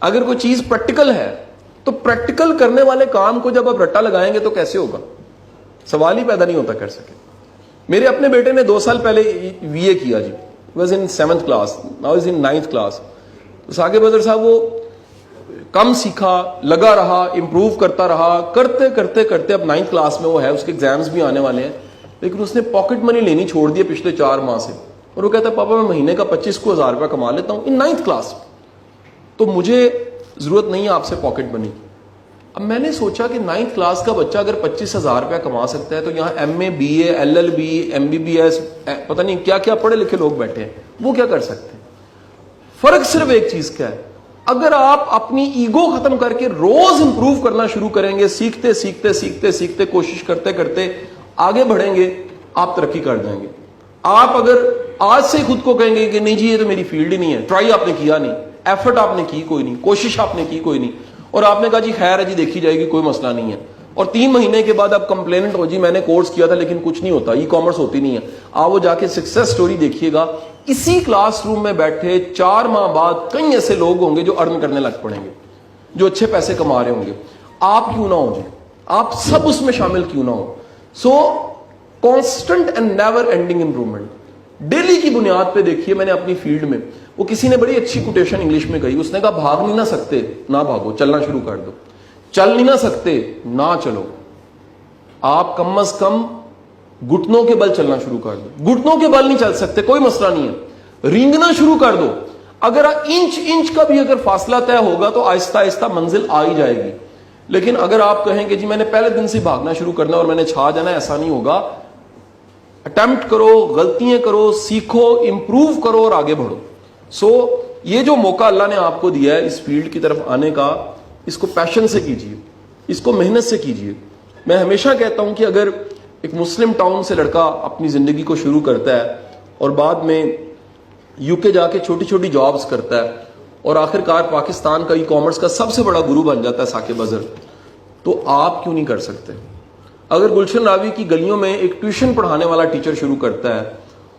اگر کوئی چیز پریکٹیکل ہے تو پریکٹیکل کرنے والے کام کو جب آپ رٹا لگائیں گے تو کیسے ہوگا؟ سوال ہی پیدا نہیں ہوتا کر سکے. میرے اپنے بیٹے نے 2 سال پہلے وی اے کیا جی, was in 7th class, now is in 9th class. Saqib Badar صاحب وہ کم سیکھا, لگا رہا, امپروو کرتا رہا, کرتے کرتے کرتے اب 9th کلاس میں وہ ہے, اس کے ایگزامز بھی آنے والے ہیں, لیکن اس نے پاکٹ منی لینی چھوڑ دی پچھلے 4 ماہ سے. اور وہ کہتا ہے پاپا میں مہینے کا 25,000 روپیہ کما لیتا ہوں ان 9th کلاس, تو مجھے ضرورت نہیں ہے آپ سے پاکٹ منی. اب میں نے سوچا کہ 9th کلاس کا بچہ اگر 25,000 روپیہ کما سکتا ہے تو یہاں M A, B A, LLB, MBBS, پتہ نہیں کیا کیا پڑھے لکھے لوگ بیٹھے ہیں, وہ کیا کر سکتے ہیں؟ فرق صرف ایک چیز کا ہے, اگر آپ اپنی ایگو ختم کر کے روز امپروو کرنا شروع کریں گے, سیکھتے سیکھتے سیکھتے سیکھتے کوشش کرتے کرتے آگے بڑھیں گے, آپ ترقی کر جائیں گے. آپ اگر آج سے خود کو کہیں گے کہ نہیں جی یہ تو میری فیلڈ ہی نہیں ہے, ٹرائی آپ نے کیا نہیں, ایفرٹ آپ نے کی کوئی نہیں, کوشش آپ نے کی کوئی نہیں, اور آپ نے کہا جی خیر ہے جی دیکھی جائے گی کوئی مسئلہ نہیں ہے, اور 3 مہینے کے بعد آپ کمپلینٹ ہو جی میں نے کورس کیا تھا لیکن کچھ نہیں ہوتا, ای کامرس ہوتی نہیں ہے, آپ وہ جا کے سکسیس سٹوری دیکھیے گا, اسی کلاس روم میں بیٹھے 4 ماہ بعد کئی ایسے لوگ ہوں گے جو ارن کرنے لگ پڑیں گے, جو اچھے پیسے کما رہے ہوں گے. آپ کیوں نہ ہو جی, آپ سب اس میں شامل کیوں نہ ہو. So constant and never ending improvement, daily کی بنیاد پہ دیکھیے. میں نے اپنی فیلڈ میں, وہ کسی نے بڑی اچھی کوٹیشن انگلش میں کہی, اس نے کہا بھاگ نہیں نہ سکتے نہ بھاگو, چلنا شروع کر دو. چل نہیں نہ سکتے نہ چلو, آپ کم از کم گھٹنوں کے بل چلنا شروع کر دو. گھٹنوں کے بل نہیں چل سکتے کوئی مسئلہ نہیں ہے, رینگنا شروع کر دو. اگر انچ کا بھی اگر فاصلہ طے ہوگا تو آہستہ آہستہ منزل آ ہی جائے گی. لیکن اگر آپ کہیں کہ جی میں نے پہلے دن سے بھاگنا شروع کرنا اور میں نے چھا جانا, ایسا نہیں ہوگا. اٹیمپٹ کرو, غلطیاں کرو, سیکھو, امپروو کرو اور آگے بڑھو. سو یہ جو موقع اللہ نے آپ کو دیا ہے اس فیلڈ کی طرف آنے کا, اس کو پیشن سے کیجیے, اس کو محنت سے کیجیے. میں ہمیشہ کہتا ہوں کہ اگر ایک مسلم ٹاؤن سے لڑکا اپنی زندگی کو شروع کرتا ہے اور بعد میں UK جا کے چھوٹی چھوٹی جابز کرتا ہے اور آخر کار پاکستان کا ای کامرس کا سب سے بڑا گرو بن جاتا ہے ثاقب اظہر, تو آپ کیوں نہیں کر سکتے؟ اگر گلشن راوی کی گلیوں میں ایک ٹیوشن پڑھانے والا ٹیچر شروع کرتا ہے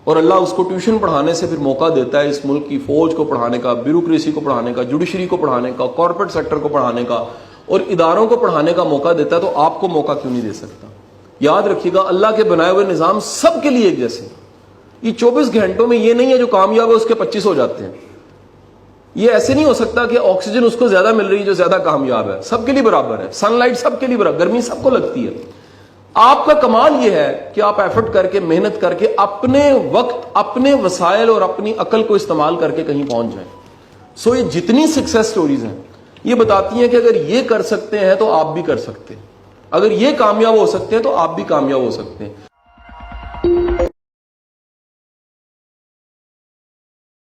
اور اللہ اس کو ٹیوشن پڑھانے سے پھر موقع دیتا ہے اس ملک کی فوج کو پڑھانے کا, بیوروکریسی کو پڑھانے کا, جوڈیشری کو پڑھانے کا, کارپوریٹ سیکٹر کو پڑھانے کا اور اداروں کو پڑھانے کا موقع دیتا ہے, تو آپ کو موقع کیوں نہیں دے سکتا؟ یاد رکھیے گا اللہ کے بنائے ہوئے نظام سب کے لیے ایک جیسے. یہ 24 گھنٹوں میں یہ نہیں ہے جو کامیاب ہے اس کے 25 ہو جاتے ہیں. یہ ایسے نہیں ہو سکتا کہ آکسیجن اس کو زیادہ مل رہی ہے جو زیادہ کامیاب ہے. سب کے لیے برابر ہے, سن لائٹ سب کے لیے برابر, گرمی سب کو لگتی ہے. آپ کا کمال یہ ہے کہ آپ ایفرٹ کر کے, محنت کر کے اپنے وقت, اپنے وسائل اور اپنی عقل کو استعمال کر کے کہیں پہنچ جائیں. سو یہ جتنی سکسیس سٹوریز ہیں یہ بتاتی ہیں کہ اگر یہ کر سکتے ہیں تو آپ بھی کر سکتے ہیں, اگر یہ کامیاب ہو سکتے ہیں تو آپ بھی کامیاب ہو سکتے ہیں.